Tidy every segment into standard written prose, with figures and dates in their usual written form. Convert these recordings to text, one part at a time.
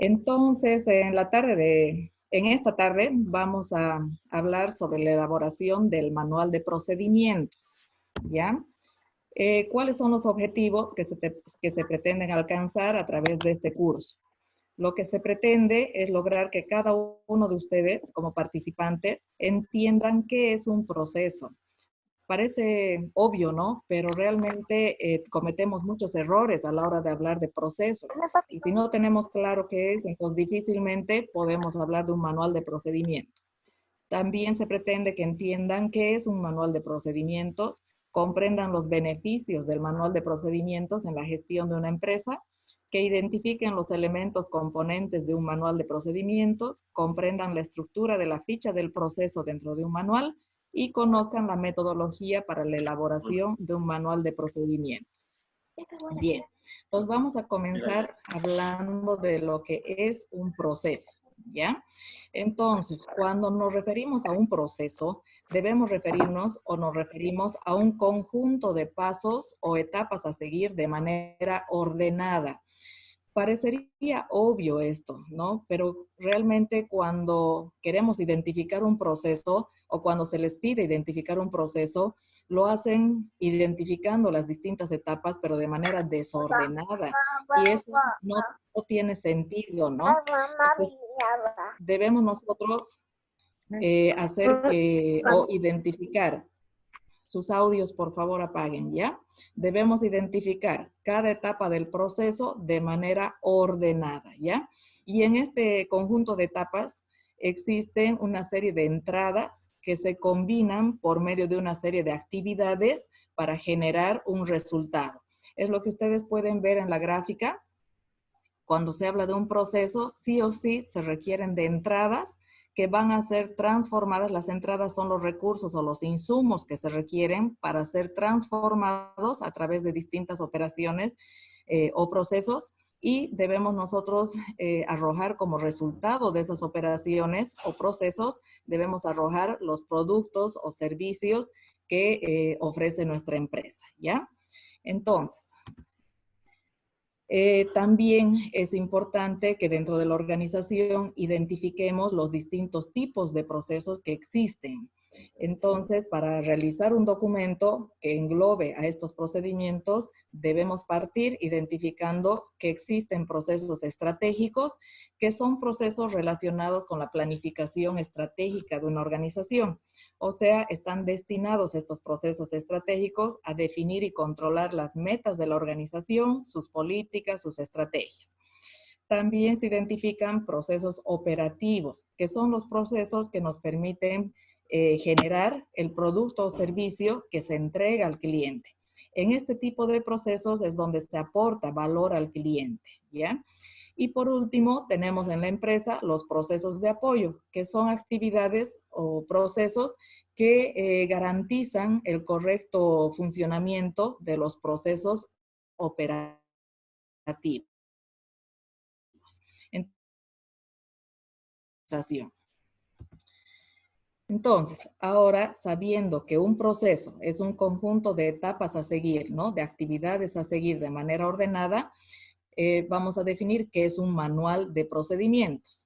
Entonces, en esta tarde vamos a hablar sobre la elaboración del manual de procedimientos, ¿ya? ¿Cuáles son los objetivos que se pretenden alcanzar a través de este curso? Lo que se pretende es lograr que cada uno de ustedes, como participantes, entiendan qué es un proceso. Parece obvio, ¿no? Pero realmente cometemos muchos errores a la hora de hablar de procesos. Y si no tenemos claro qué es, entonces difícilmente podemos hablar de un manual de procedimientos. También se pretende que entiendan qué es un manual de procedimientos, comprendan los beneficios del manual de procedimientos en la gestión de una empresa, que identifiquen los elementos componentes de un manual de procedimientos, comprendan la estructura de la ficha del proceso dentro de un manual y conozcan la metodología para la elaboración de un manual de procedimientos. Bien, entonces vamos a comenzar hablando de lo que es un proceso, ¿ya? Entonces, cuando nos referimos a un proceso, debemos referirnos o nos referimos a un conjunto de pasos o etapas a seguir de manera ordenada. Parecería obvio esto, ¿no? Pero realmente cuando queremos identificar un proceso o cuando se les pide identificar un proceso, lo hacen identificando las distintas etapas, pero de manera desordenada. Y eso no tiene sentido, ¿no? Entonces, debemos nosotros hacer que o identificar. Sus audios, por favor, apaguen, ¿ya? Debemos identificar cada etapa del proceso de manera ordenada, ¿ya? Y en este conjunto de etapas existen una serie de entradas que se combinan por medio de una serie de actividades para generar un resultado. Es lo que ustedes pueden ver en la gráfica. Cuando se habla de un proceso, sí o sí se requieren de entradas que van a ser transformadas. Las entradas son los recursos o los insumos que se requieren para ser transformados a través de distintas operaciones o procesos, y debemos nosotros arrojar como resultado de esas operaciones o procesos, debemos arrojar los productos o servicios que ofrece nuestra empresa, ¿ya? Entonces, también es importante que dentro de la organización identifiquemos los distintos tipos de procesos que existen. Entonces, para realizar un documento que englobe a estos procedimientos, debemos partir identificando que existen procesos estratégicos, que son procesos relacionados con la planificación estratégica de una organización. O sea, están destinados estos procesos estratégicos a definir y controlar las metas de la organización, sus políticas, sus estrategias. También se identifican procesos operativos, que son los procesos que nos permiten generar el producto o servicio que se entrega al cliente. En este tipo de procesos es donde se aporta valor al cliente, ¿ya? Y por último, tenemos en la empresa los procesos de apoyo, que son actividades o procesos que garantizan el correcto funcionamiento de los procesos operativos. Entonces, ahora sabiendo que un proceso es un conjunto de etapas a seguir, ¿no? De actividades a seguir de manera ordenada, vamos a definir qué es un manual de procedimientos.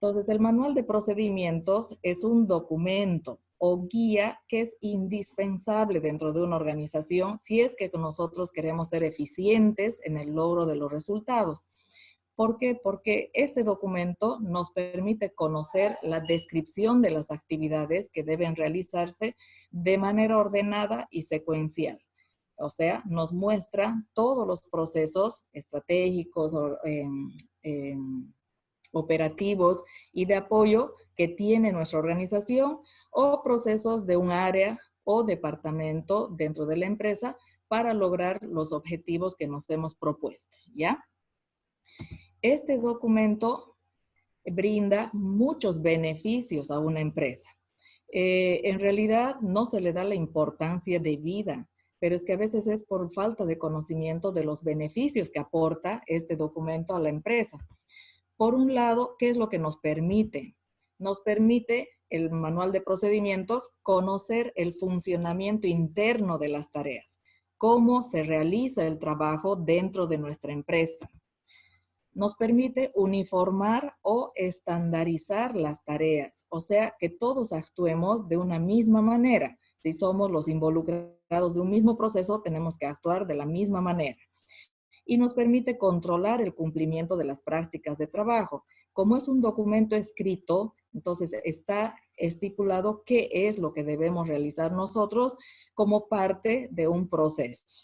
Entonces, el manual de procedimientos es un documento o guía que es indispensable dentro de una organización si es que nosotros queremos ser eficientes en el logro de los resultados. ¿Por qué? Porque este documento nos permite conocer la descripción de las actividades que deben realizarse de manera ordenada y secuencial. O sea, nos muestra todos los procesos estratégicos o operativos y de apoyo que tiene nuestra organización o procesos de un área o departamento dentro de la empresa para lograr los objetivos que nos hemos propuesto, ¿ya? Este documento brinda muchos beneficios a una empresa. En realidad no se le da la importancia debida, pero es que a veces es por falta de conocimiento de los beneficios que aporta este documento a la empresa. Por un lado, ¿qué es lo que nos permite? Nos permite el manual de procedimientos conocer el funcionamiento interno de las tareas, cómo se realiza el trabajo dentro de nuestra empresa. nos permite uniformar o estandarizar las tareas, o sea, que todos actuemos de una misma manera. Si somos los involucrados de un mismo proceso, tenemos que actuar de la misma manera. Y nos permite controlar el cumplimiento de las prácticas de trabajo. Como es un documento escrito, entonces está estipulado qué es lo que debemos realizar nosotros como parte de un proceso.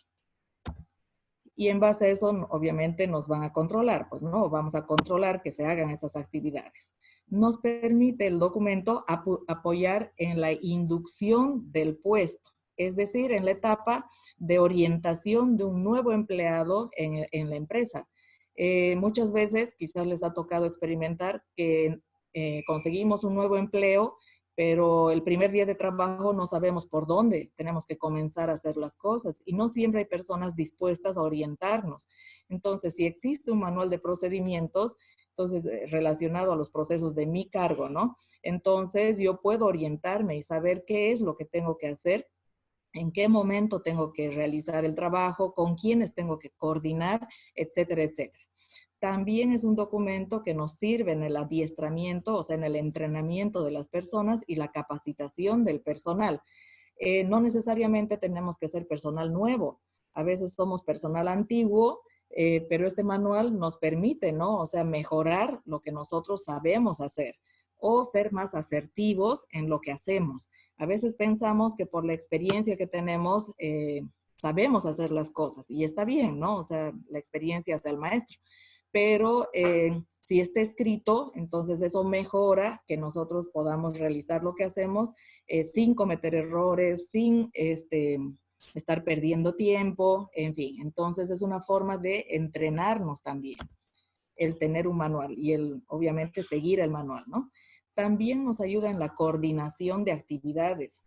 Y en base a eso, obviamente, nos van a controlar, pues no, vamos a controlar que se hagan esas actividades. Nos permite el documento apoyar en la inducción del puesto, es decir, en la etapa de orientación de un nuevo empleado en la empresa. Muchas veces, quizás les ha tocado experimentar que conseguimos un nuevo empleo, pero el primer día de trabajo no sabemos por dónde tenemos que comenzar a hacer las cosas y no siempre hay personas dispuestas a orientarnos. Entonces, si existe un manual de procedimientos, entonces relacionado a los procesos de mi cargo, ¿no? Entonces, yo puedo orientarme y saber qué es lo que tengo que hacer, en qué momento tengo que realizar el trabajo, con quiénes tengo que coordinar, etcétera, etcétera. También es un documento que nos sirve en el adiestramiento, o sea, en el entrenamiento de las personas y la capacitación del personal. No necesariamente tenemos que ser personal nuevo. A veces somos personal antiguo, pero este manual nos permite, ¿no? O sea, mejorar lo que nosotros sabemos hacer o ser más asertivos en lo que hacemos. A veces pensamos que por la experiencia que tenemos, sabemos hacer las cosas y está bien, ¿no? O sea, la experiencia hace al maestro, pero si está escrito, entonces eso mejora que nosotros podamos realizar lo que hacemos sin cometer errores, sin estar perdiendo tiempo, en fin. Entonces es una forma de entrenarnos también, el tener un manual y obviamente seguir el manual, ¿no? También nos ayuda en la coordinación de actividades,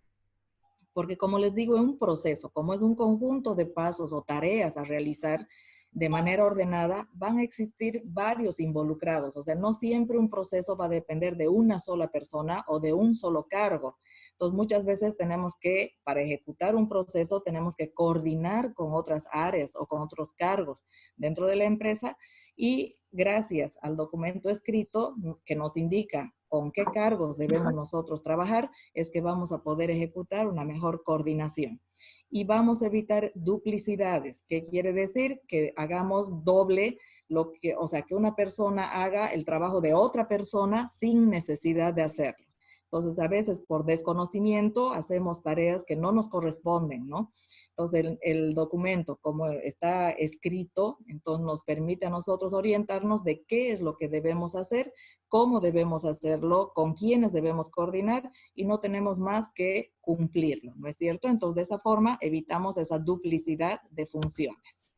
porque como les digo, es un proceso, como es un conjunto de pasos o tareas a realizar de manera ordenada, van a existir varios involucrados. O sea, no siempre un proceso va a depender de una sola persona o de un solo cargo. Entonces, muchas veces tenemos que, para ejecutar un proceso, tenemos que coordinar con otras áreas o con otros cargos dentro de la empresa y gracias al documento escrito que nos indica con qué cargos debemos nosotros trabajar, es que vamos a poder ejecutar una mejor coordinación. Y vamos a evitar duplicidades, que quiere decir que hagamos doble lo que, o sea, que una persona haga el trabajo de otra persona sin necesidad de hacerlo. Entonces, a veces por desconocimiento hacemos tareas que no nos corresponden, ¿no? Entonces, el documento, como está escrito, entonces nos permite a nosotros orientarnos de qué es lo que debemos hacer, cómo debemos hacerlo, con quiénes debemos coordinar y no tenemos más que cumplirlo, ¿no es cierto? Entonces, de esa forma evitamos esa duplicidad de funciones.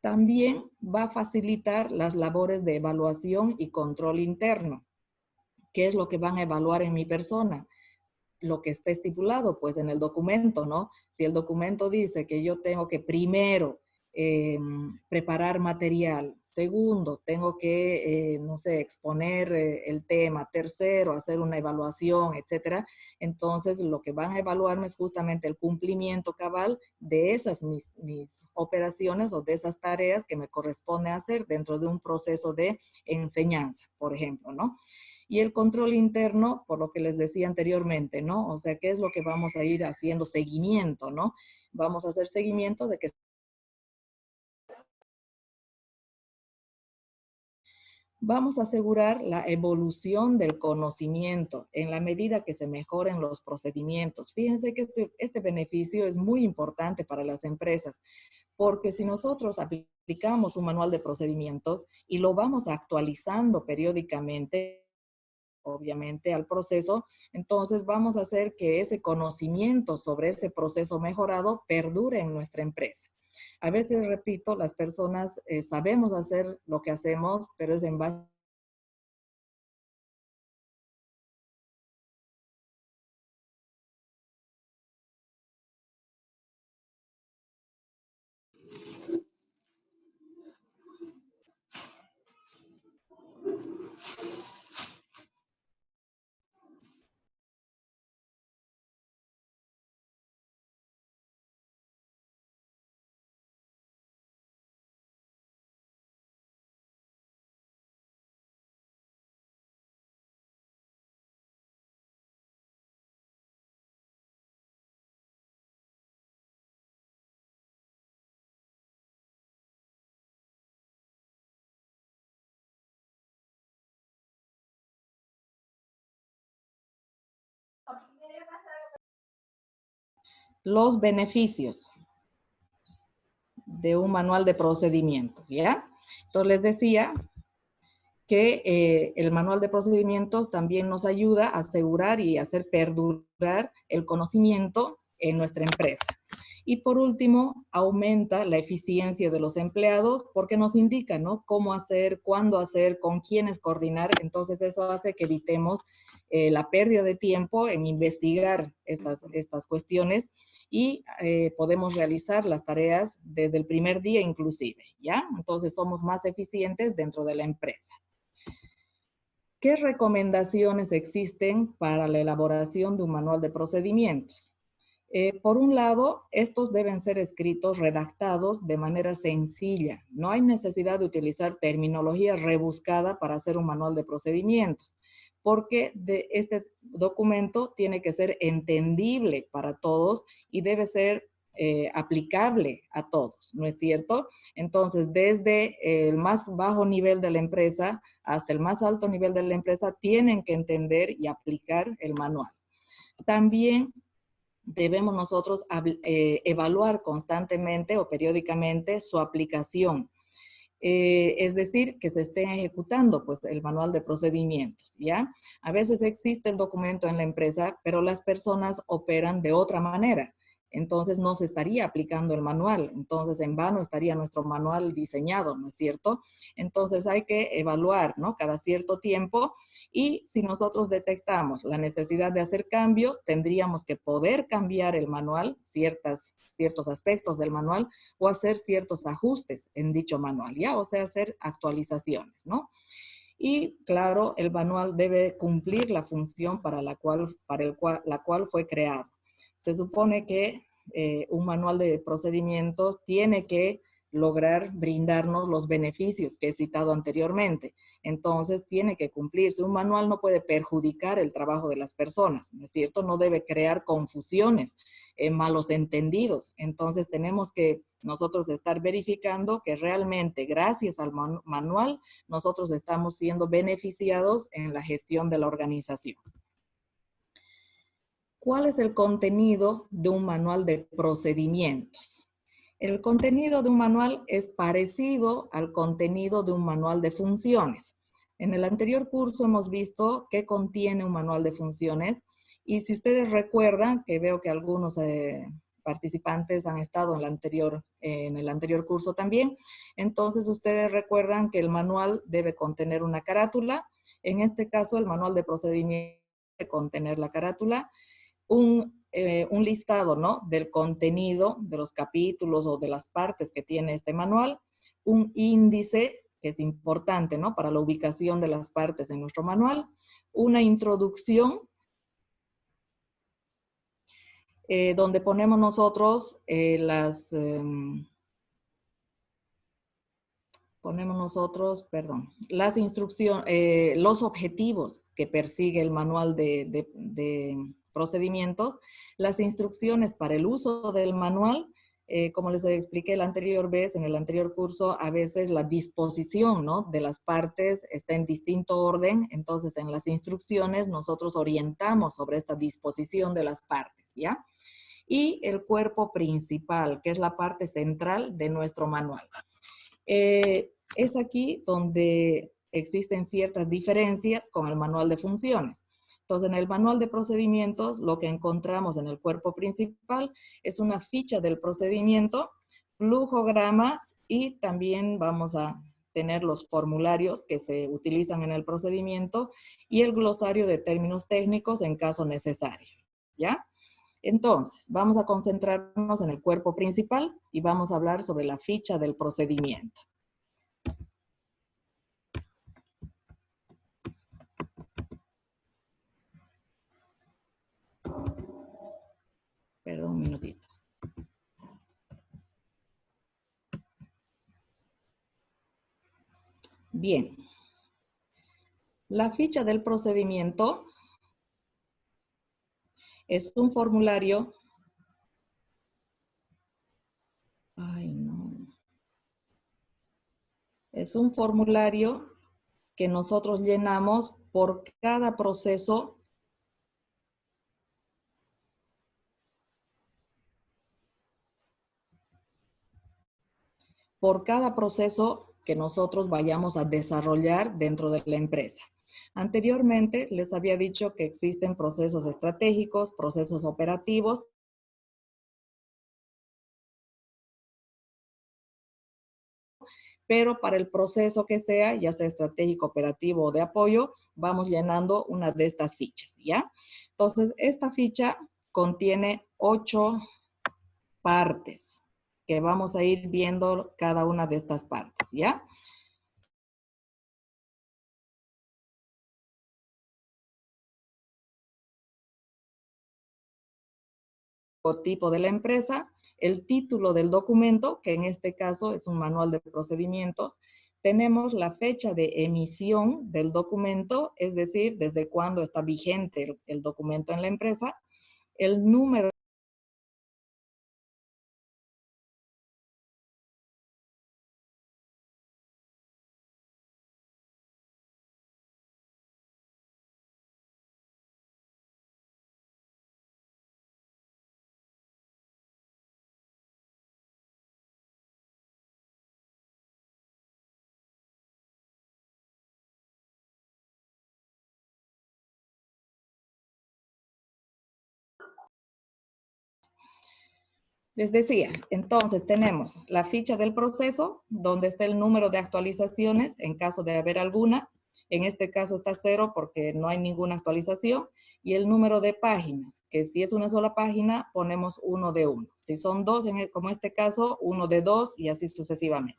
También va a facilitar las labores de evaluación y control interno. ¿Qué es lo que van a evaluar en mi persona? Lo que está estipulado, pues en el documento, ¿no? Si el documento dice que yo tengo que primero preparar material, segundo, tengo que, no sé, exponer el tema, tercero, hacer una evaluación, etcétera, entonces lo que van a evaluarme es justamente el cumplimiento cabal de esas mis operaciones o de esas tareas que me corresponde hacer dentro de un proceso de enseñanza, por ejemplo, ¿no? Y el control interno, por lo que les decía anteriormente, ¿no? O sea, ¿qué es lo que vamos a ir haciendo seguimiento, ¿no? Vamos a hacer seguimiento de que vamos a asegurar la evolución del conocimiento en la medida que se mejoren los procedimientos. Fíjense que este beneficio es muy importante para las empresas, porque si nosotros aplicamos un manual de procedimientos y lo vamos actualizando periódicamente, obviamente al proceso, entonces vamos a hacer que ese conocimiento sobre ese proceso mejorado perdure en nuestra empresa. A veces, repito, las personas sabemos hacer lo que hacemos, pero es en base los beneficios de un manual de procedimientos, ¿ya? Entonces les decía que el manual de procedimientos también nos ayuda a asegurar y hacer perdurar el conocimiento en nuestra empresa. Y por último, aumenta la eficiencia de los empleados porque nos indica, ¿no?, cómo hacer, cuándo hacer, con quiénes coordinar. Entonces eso hace que evitemos la pérdida de tiempo en investigar estas cuestiones y podemos realizar las tareas desde el primer día inclusive, ¿ya? Entonces somos más eficientes dentro de la empresa. ¿Qué recomendaciones existen para la elaboración de un manual de procedimientos? Por un lado, estos deben ser escritos, redactados de manera sencilla. No hay necesidad de utilizar terminología rebuscada para hacer un manual de procedimientos, porque este documento tiene que ser entendible para todos y debe ser aplicable a todos, ¿no es cierto? Entonces, desde el más bajo nivel de la empresa hasta el más alto nivel de la empresa, tienen que entender y aplicar el manual. También debemos nosotros evaluar constantemente o periódicamente su aplicación. Es decir, que se esté ejecutando pues, el manual de procedimientos, ¿ya? A veces existe el documento en la empresa, pero las personas operan de otra manera. Entonces no se estaría aplicando el manual. Entonces en vano estaría nuestro manual diseñado, ¿no es cierto? Entonces hay que evaluar, ¿no?, cada cierto tiempo, y si nosotros detectamos la necesidad de hacer cambios, tendríamos que poder cambiar el manual, ciertos aspectos del manual, o hacer ciertos ajustes en dicho manual, ¿ya? O sea, hacer actualizaciones, ¿no? Y claro, el manual debe cumplir la función para la cual fue creado. Se supone que un manual de procedimientos tiene que lograr brindarnos los beneficios que he citado anteriormente. Entonces, tiene que cumplirse. Un manual no puede perjudicar el trabajo de las personas, ¿no es cierto? No debe crear confusiones, malos entendidos. Entonces, tenemos que nosotros estar verificando que realmente, gracias al manual, nosotros estamos siendo beneficiados en la gestión de la organización. ¿Cuál es el contenido de un manual de procedimientos? El contenido de un manual es parecido al contenido de un manual de funciones. En el anterior curso hemos visto qué contiene un manual de funciones, y si ustedes recuerdan, que veo que algunos participantes han estado en el anterior curso también, entonces ustedes recuerdan que el manual debe contener una carátula. En este caso, el manual de procedimientos debe contener la carátula, un listado, ¿no?, del contenido de los capítulos o de las partes que tiene este manual, un índice, que es importante, ¿no?, para la ubicación de las partes en nuestro manual, una introducción, donde ponemos nosotros las instrucciones, los objetivos que persigue el manual de procedimientos, las instrucciones para el uso del manual, como les expliqué la anterior vez, en el anterior curso, a veces la disposición, ¿no?, de las partes está en distinto orden. Entonces en las instrucciones nosotros orientamos sobre esta disposición de las partes, ¿ya? Y el cuerpo principal, que es la parte central de nuestro manual. Es aquí donde existen ciertas diferencias con el manual de funciones. Entonces, en el manual de procedimientos, lo que encontramos en el cuerpo principal es una ficha del procedimiento, flujogramas, y también vamos a tener los formularios que se utilizan en el procedimiento y el glosario de términos técnicos en caso necesario, ¿ya? Entonces, vamos a concentrarnos en el cuerpo principal y vamos a hablar sobre la ficha del procedimiento. Perdón, un minutito. Bien. La ficha del procedimiento es un formulario. Es un formulario que nosotros llenamos por cada proceso por cada proceso que nosotros vayamos a desarrollar dentro de la empresa. Anteriormente les había dicho que existen procesos estratégicos, procesos operativos, pero para el proceso que sea, ya sea estratégico, operativo o de apoyo, vamos llenando una de estas fichas, ¿ya? Entonces, esta ficha contiene 8 partes que vamos a ir viendo cada una de estas partes, ¿ya? O tipo de la empresa, el título del documento, que en este caso es un manual de procedimientos. Tenemos la fecha de emisión del documento, es decir, desde cuándo está vigente el documento en la empresa, el número les decía, entonces tenemos la ficha del proceso, donde está el número de actualizaciones en caso de haber alguna. En este caso está 0 porque no hay ninguna actualización. Y el número de páginas, que si es una sola página, ponemos 1 de 1. Si son 2, como este caso, 1 de 2 y así sucesivamente.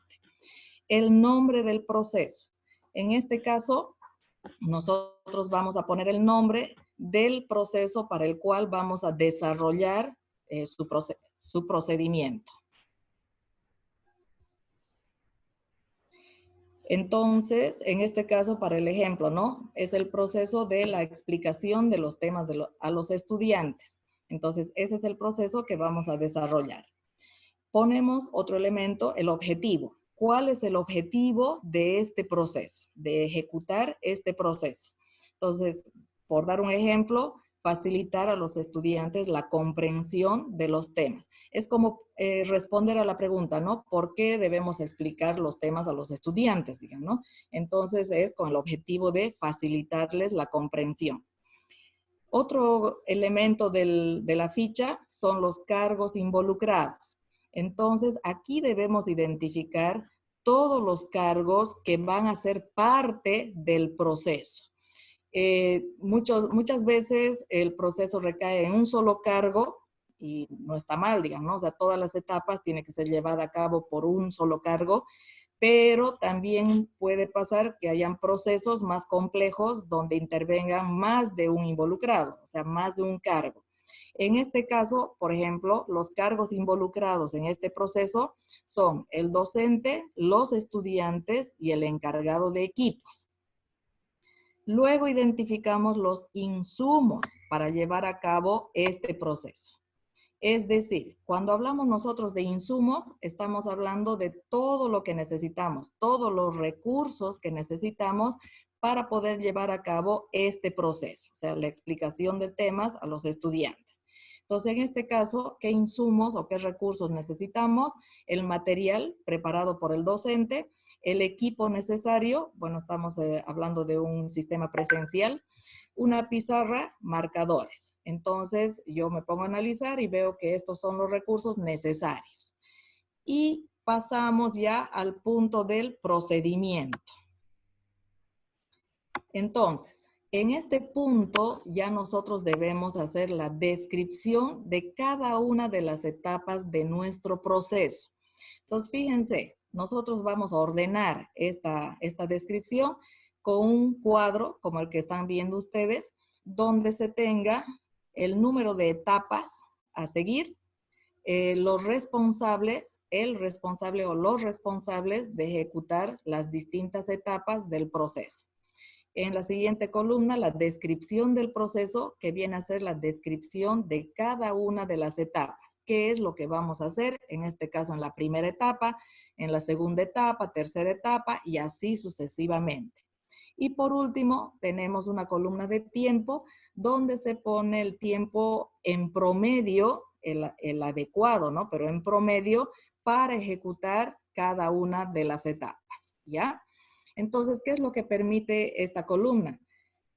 El nombre del proceso. En este caso, nosotros vamos a poner el nombre del proceso para el cual vamos a desarrollar su procedimiento. Entonces, en este caso, para el ejemplo, ¿no? Es el proceso de la explicación de los temas a los estudiantes. Entonces, ese es el proceso que vamos a desarrollar. Ponemos otro elemento, el objetivo. ¿Cuál es el objetivo de este proceso? De ejecutar este proceso. Entonces, por dar un ejemplo, facilitar a los estudiantes la comprensión de los temas. Es como responder a la pregunta, ¿no? ¿Por qué debemos explicar los temas a los estudiantes, digamos, ¿no? Entonces, es con el objetivo de facilitarles la comprensión. Otro elemento de la ficha son los cargos involucrados. Entonces, aquí debemos identificar todos los cargos que van a ser parte del proceso. Muchas veces el proceso recae en un solo cargo y no está mal, digamos, ¿no? O sea, todas las etapas tienen que ser llevadas a cabo por un solo cargo, pero también puede pasar que hayan procesos más complejos donde intervengan más de un involucrado, o sea, más de un cargo. En este caso, por ejemplo, los cargos involucrados en este proceso son el docente, los estudiantes y el encargado de equipos. Luego identificamos los insumos para llevar a cabo este proceso. Es decir, cuando hablamos nosotros de insumos, estamos hablando de todo lo que necesitamos, todos los recursos que necesitamos para poder llevar a cabo este proceso, o sea, la explicación de temas a los estudiantes. Entonces, en este caso, ¿qué insumos o qué recursos necesitamos? El material preparado por el docente, el equipo necesario, bueno, estamos hablando de un sistema presencial, una pizarra, marcadores. Entonces, yo me pongo a analizar y veo que estos son los recursos necesarios. Y pasamos ya al punto del procedimiento. Entonces, en este punto ya nosotros debemos hacer la descripción de cada una de las etapas de nuestro proceso. Entonces, fíjense, nosotros vamos a ordenar esta descripción con un cuadro, como el que están viendo ustedes, donde se tenga el número de etapas a seguir, los responsables, el responsable o los responsables de ejecutar las distintas etapas del proceso. En la siguiente columna, la descripción del proceso, que viene a ser la descripción de cada una de las etapas. ¿Qué es lo que vamos a hacer? En este caso, en la primera etapa, en la segunda etapa, tercera etapa y así sucesivamente. Y por último, tenemos una columna de tiempo donde se pone el tiempo en promedio, el adecuado, ¿no? Pero en promedio para ejecutar cada una de las etapas, ¿ya? Entonces, ¿qué es lo que permite esta columna?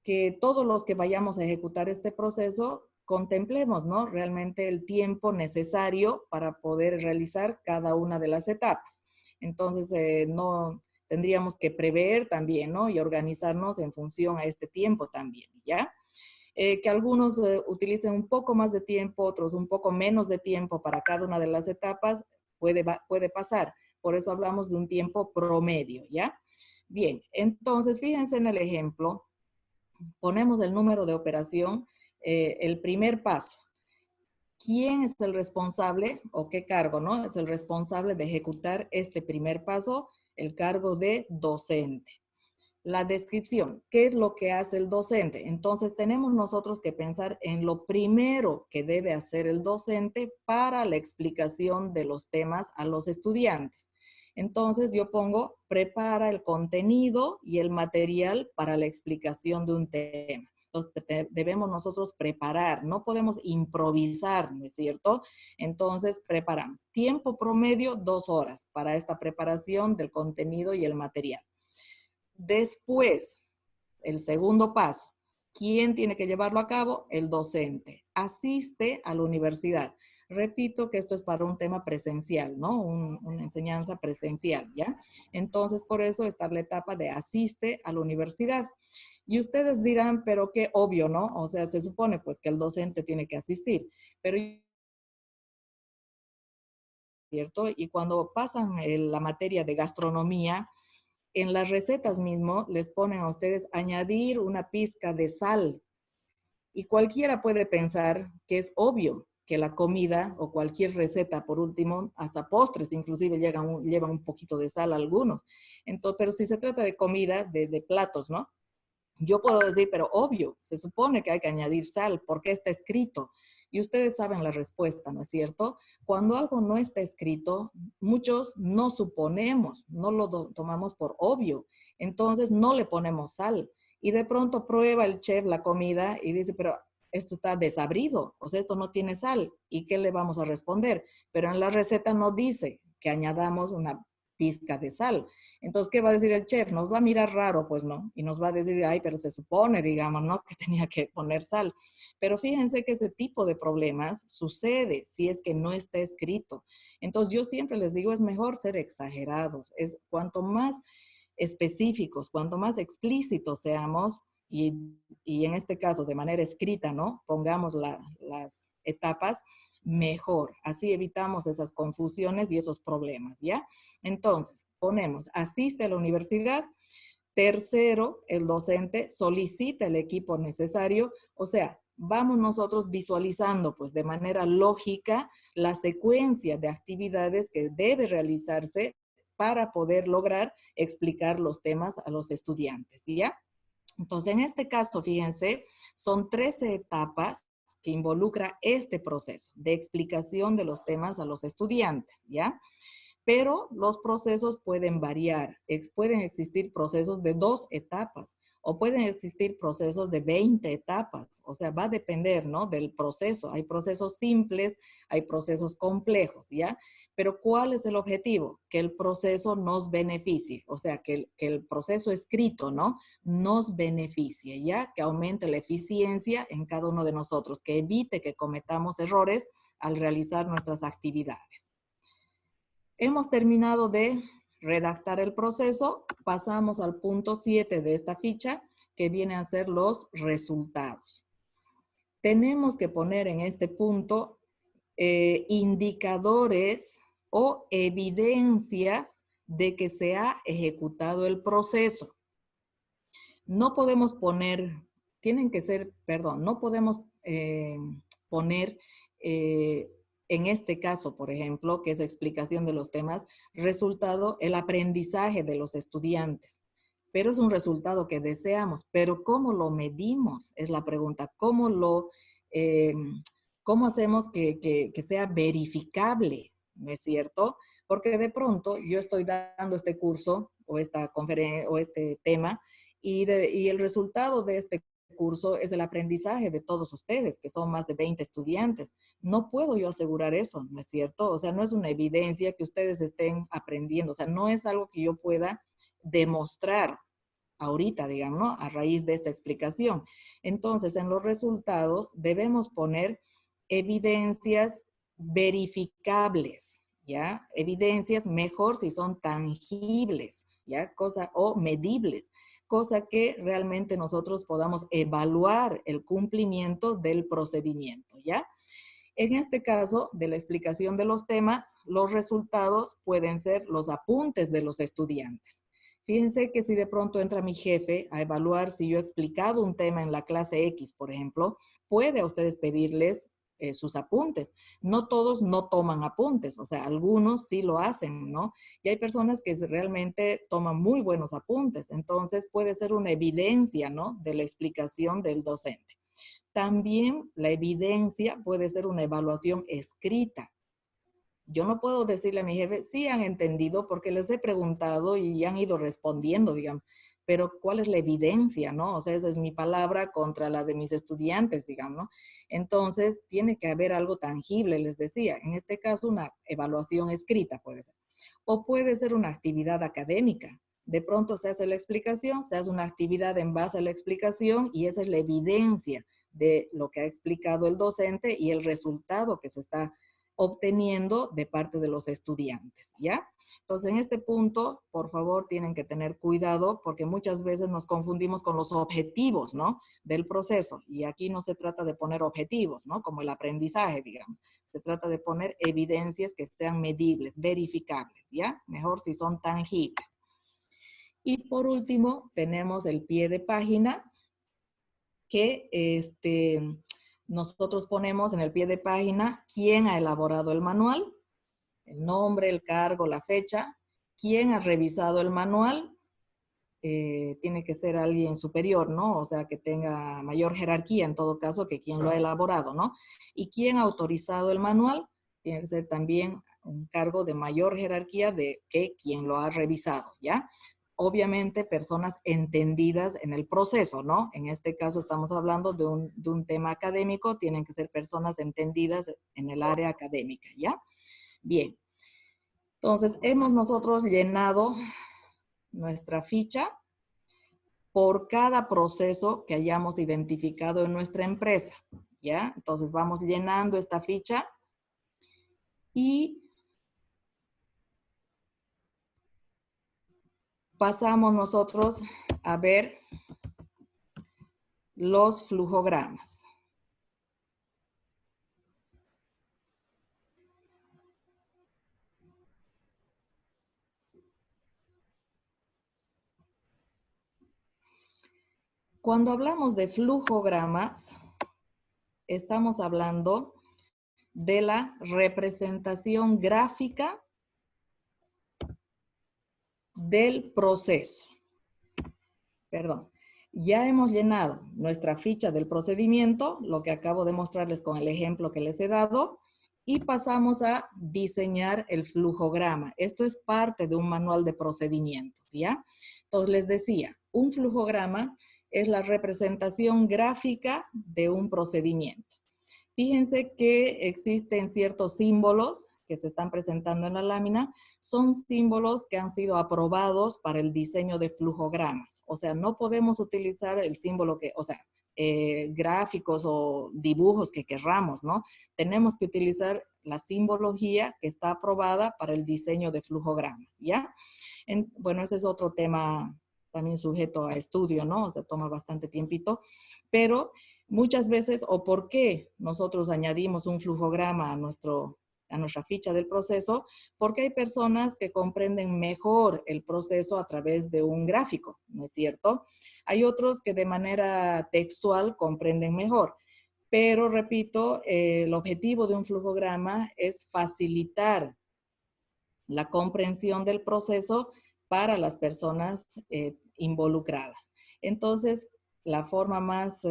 Que todos los que vayamos a ejecutar este proceso contemplemos, ¿no? Realmente el tiempo necesario para poder realizar cada una de las etapas. Entonces, no tendríamos que prever también, ¿no? Y organizarnos en función a este tiempo también, ¿ya? Que algunos utilicen un poco más de tiempo, otros un poco menos de tiempo para cada una de las etapas, puede pasar. Por eso hablamos de un tiempo promedio, ¿ya? Bien, entonces fíjense en el ejemplo, ponemos el número de operación, el primer paso. ¿Quién es el responsable o qué cargo, no? Es el responsable de ejecutar este primer paso, el cargo de docente. La descripción, ¿qué es lo que hace el docente? Entonces tenemos nosotros que pensar en lo primero que debe hacer el docente para la explicación de los temas a los estudiantes. Entonces yo pongo, prepara el contenido y el material para la explicación de un tema. Entonces debemos nosotros preparar, no podemos improvisar, ¿no es cierto? Entonces preparamos. Tiempo promedio, 2 horas para esta preparación del contenido y el material. Después, el segundo paso, ¿quién tiene que llevarlo a cabo? El docente. Asiste a la universidad. Repito que esto es para un tema presencial, ¿no? Una enseñanza presencial, ¿ya? Entonces, por eso está la etapa de asiste a la universidad. Y ustedes dirán, pero qué obvio, ¿no? O sea, se supone pues que el docente tiene que asistir, pero ¿cierto? Y cuando pasan la materia de gastronomía, en las recetas mismo les ponen a ustedes añadir una pizca de sal. Y cualquiera puede pensar que es obvio que la comida o cualquier receta, por último, hasta postres inclusive llevan un poquito de sal algunos. Entonces, pero si se trata de comida, de platos, ¿no? Yo puedo decir, pero obvio, se supone que hay que añadir sal, porque está escrito. Y ustedes saben la respuesta, ¿no es cierto? Cuando algo no está escrito, muchos no suponemos, no lo tomamos por obvio. Entonces no le ponemos sal. Y de pronto prueba el chef la comida y dice, pero esto está desabrido, o sea, esto no tiene sal. ¿Y qué le vamos a responder? Pero en la receta no dice que añadamos una pizca de sal. Entonces, ¿qué va a decir el chef? Nos va a mirar raro, pues no, y nos va a decir, ay, pero se supone, digamos, ¿no? Que tenía que poner sal. Pero fíjense que ese tipo de problemas sucede si es que no está escrito. Entonces, yo siempre les digo, es mejor ser exagerados. Es cuanto más específicos, cuanto más explícitos seamos, y en este caso de manera escrita, ¿no? Pongamos las etapas, mejor. Así evitamos esas confusiones y esos problemas, ¿ya? Entonces, ponemos, asiste a la universidad. Tercero, el docente solicita el equipo necesario, o sea, vamos nosotros visualizando pues de manera lógica la secuencia de actividades que debe realizarse para poder lograr explicar los temas a los estudiantes, ¿ya? Entonces, en este caso, fíjense, son 13 etapas que involucra este proceso de explicación de los temas a los estudiantes, ¿ya? Pero los procesos pueden variar. Pueden existir procesos de 2 etapas o pueden existir procesos de 20 etapas. O sea, va a depender, ¿no? Del proceso. Hay procesos simples, hay procesos complejos, ¿ya? Pero ¿cuál es el objetivo? Que el proceso nos beneficie. O sea, que el proceso escrito, ¿no? Nos beneficie, ¿ya? Que aumente la eficiencia en cada uno de nosotros, que evite que cometamos errores al realizar nuestras actividades. Hemos terminado de redactar el proceso, pasamos al punto 7 de esta ficha, que viene a ser los resultados. Tenemos que poner en este punto indicadores o evidencias de que se ha ejecutado el proceso. No podemos poner, no podemos poner en este caso, por ejemplo, que es explicación de los temas, resultado el aprendizaje de los estudiantes. Pero es un resultado que deseamos. Pero ¿cómo lo medimos? Es la pregunta. ¿Cómo hacemos que sea verificable? ¿No es cierto? Porque de pronto yo estoy dando este curso o esta conferencia o este tema y el resultado de este curso es el aprendizaje de todos ustedes, que son más de 20 estudiantes. No puedo yo asegurar eso, ¿no es cierto? O sea, no es una evidencia que ustedes estén aprendiendo, o sea, no es algo que yo pueda demostrar ahorita, digamos, ¿no? A raíz de esta explicación. Entonces, en los resultados debemos poner evidencias verificables, ¿ya? Evidencias mejor si son tangibles, ¿ya? O medibles, cosa que realmente nosotros podamos evaluar el cumplimiento del procedimiento, ¿ya? En este caso, de la explicación de los temas, los resultados pueden ser los apuntes de los estudiantes. Fíjense que si de pronto entra mi jefe a evaluar si yo he explicado un tema en la clase X, por ejemplo, puede a ustedes pedirles sus apuntes. No todos no toman apuntes, o sea, algunos sí lo hacen, ¿no? Y hay personas que realmente toman muy buenos apuntes, entonces puede ser una evidencia, ¿no? De la explicación del docente. También la evidencia puede ser una evaluación escrita. Yo no puedo decirle a mi jefe, sí han entendido porque les he preguntado y han ido respondiendo, digamos, pero ¿cuál es la evidencia, no? O sea, esa es mi palabra contra la de mis estudiantes, digamos, ¿no? Entonces, tiene que haber algo tangible, les decía. En este caso, una evaluación escrita puede ser. O puede ser una actividad académica. De pronto se hace la explicación, se hace una actividad en base a la explicación y esa es la evidencia de lo que ha explicado el docente y el resultado que se está obteniendo de parte de los estudiantes, ¿ya? Entonces, en este punto, por favor, tienen que tener cuidado porque muchas veces nos confundimos con los objetivos, ¿no? Del proceso. Y aquí no se trata de poner objetivos, ¿no? Como el aprendizaje, digamos. Se trata de poner evidencias que sean medibles, verificables, ¿ya? Mejor si son tangibles. Y por último, tenemos el pie de página que nosotros ponemos en el pie de página quién ha elaborado el manual, el nombre, el cargo, la fecha, quién ha revisado el manual, tiene que ser alguien superior, ¿no? O sea, que tenga mayor jerarquía en todo caso que quien lo ha elaborado, ¿no? Y quién ha autorizado el manual, tiene que ser también un cargo de mayor jerarquía de que quien lo ha revisado, ¿ya? Obviamente personas entendidas en el proceso, ¿no? En este caso estamos hablando de un tema académico, tienen que ser personas entendidas en el área académica, ¿ya? Bien, entonces hemos nosotros llenado nuestra ficha por cada proceso que hayamos identificado en nuestra empresa, ¿ya? Entonces vamos llenando esta ficha y pasamos nosotros a ver los flujogramas. Cuando hablamos de flujogramas, estamos hablando de la representación gráfica del proceso. Perdón. Ya hemos llenado nuestra ficha del procedimiento, lo que acabo de mostrarles con el ejemplo que les he dado, y pasamos a diseñar el flujograma. Esto es parte de un manual de procedimientos, ¿ya? Entonces les decía, un flujograma es la representación gráfica de un procedimiento. Fíjense que existen ciertos símbolos que se están presentando en la lámina, son símbolos que han sido aprobados para el diseño de flujogramas. O sea, no podemos utilizar el símbolo que, o sea, gráficos o dibujos que querramos, ¿no? Tenemos que utilizar la simbología que está aprobada para el diseño de flujogramas, ¿ya? Bueno, ese es otro tema también sujeto a estudio, ¿no? O sea, toma bastante tiempito, pero muchas veces, o por qué nosotros añadimos un flujograma a nuestra ficha del proceso, porque hay personas que comprenden mejor el proceso a través de un gráfico, ¿no es cierto? Hay otros que de manera textual comprenden mejor. Pero, repito, el objetivo de un flujograma es facilitar la comprensión del proceso para las personas involucradas. Entonces, la forma más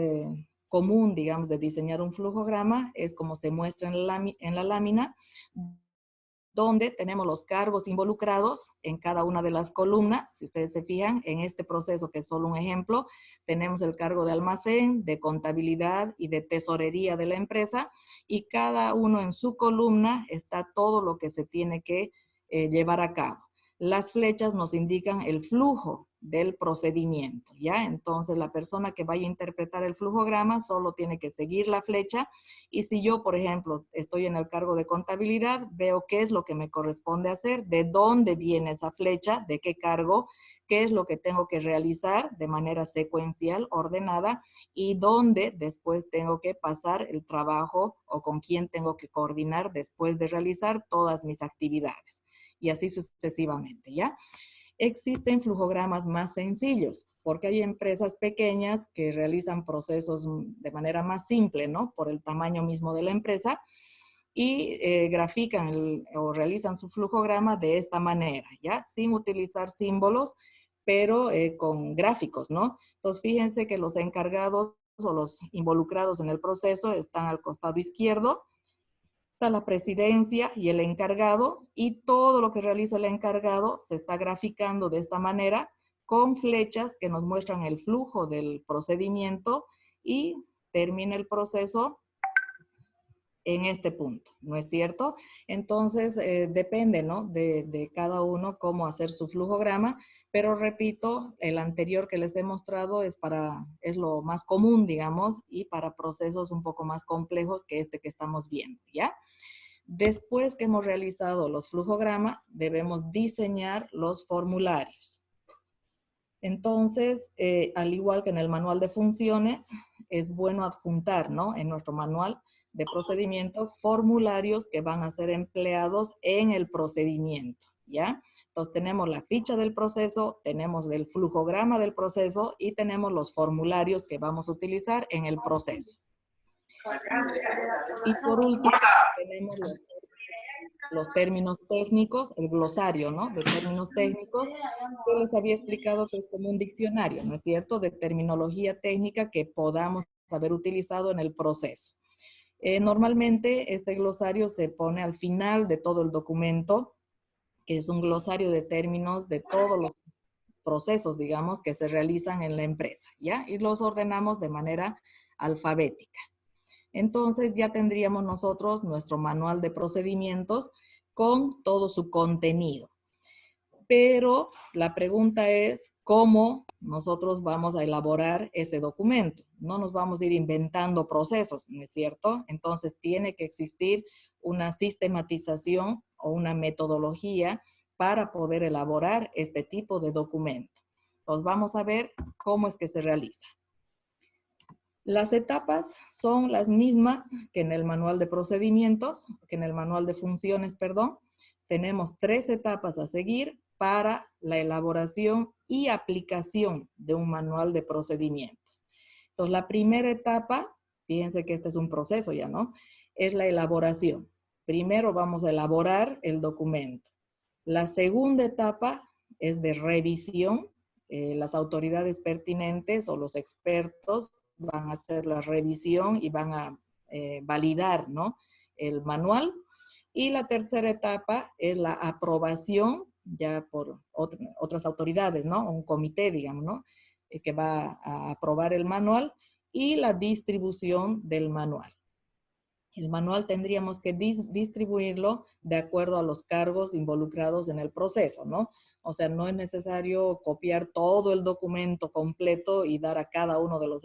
común, digamos, de diseñar un flujograma es como se muestra en la lámina, donde tenemos los cargos involucrados en cada una de las columnas. Si ustedes se fijan, en este proceso, que es solo un ejemplo, tenemos el cargo de almacén, de contabilidad y de tesorería de la empresa, y cada uno en su columna está todo lo que se tiene que llevar a cabo. Las flechas nos indican el flujo del procedimiento, ¿ya? Entonces, la persona que vaya a interpretar el flujograma solo tiene que seguir la flecha, y si yo, por ejemplo, estoy en el cargo de contabilidad, veo qué es lo que me corresponde hacer, de dónde viene esa flecha, de qué cargo, qué es lo que tengo que realizar de manera secuencial, ordenada, y dónde después tengo que pasar el trabajo o con quién tengo que coordinar después de realizar todas mis actividades. Y así sucesivamente, ¿ya? Existen flujogramas más sencillos, porque hay empresas pequeñas que realizan procesos de manera más simple, ¿no? Por el tamaño mismo de la empresa, y grafican o realizan su flujograma de esta manera, ¿ya? Sin utilizar símbolos, pero con gráficos, ¿no? Entonces, fíjense que los encargados o los involucrados en el proceso están al costado izquierdo. Está la presidencia y el encargado, y todo lo que realiza el encargado se está graficando de esta manera, con flechas que nos muestran el flujo del procedimiento, y termina el proceso en este punto, ¿no es cierto? Entonces, depende, ¿no? De cada uno cómo hacer su flujograma, pero repito, el anterior que les he mostrado es lo más común, digamos, y para procesos un poco más complejos que este que estamos viendo, ¿ya? Después que hemos realizado los flujogramas, debemos diseñar los formularios. Entonces, al igual que en el manual de funciones, es bueno adjuntar, ¿no? En nuestro manual de procedimientos, formularios que van a ser empleados en el procedimiento, ¿ya? Entonces, tenemos la ficha del proceso, tenemos el flujograma del proceso y tenemos los formularios que vamos a utilizar en el proceso. Y por último, tenemos los términos técnicos, el glosario, ¿no? De términos técnicos, que les había explicado que es como un diccionario, ¿no es cierto? De terminología técnica que podamos haber utilizado en el proceso. Normalmente este glosario se pone al final de todo el documento, que es un glosario de términos de todos los procesos, digamos, que se realizan en la empresa, ¿ya? Y los ordenamos de manera alfabética. Entonces ya tendríamos nosotros nuestro manual de procedimientos con todo su contenido. Pero la pregunta es, ¿cómo nosotros vamos a elaborar ese documento? No nos vamos a ir inventando procesos, ¿no es cierto? Entonces tiene que existir una sistematización o una metodología para poder elaborar este tipo de documento. Entonces vamos a ver cómo es que se realiza. Las etapas son las mismas que en el manual de procedimientos, que en el manual de funciones, perdón. Tenemos 3 etapas a seguir para la elaboración y aplicación de un manual de procedimientos. Entonces, la primera etapa, fíjense que este es un proceso ya, ¿no? Es la elaboración. Primero vamos a elaborar el documento. La segunda etapa es de revisión. Las autoridades pertinentes o los expertos van a hacer la revisión y van a validar, ¿no? El manual. Y la tercera etapa es la aprobación ya por otras autoridades, ¿no? Un comité, digamos, ¿no? Que va a aprobar el manual, y la distribución del manual. El manual tendríamos que distribuirlo de acuerdo a los cargos involucrados en el proceso, ¿no? O sea, no es necesario copiar todo el documento completo y dar a cada uno de los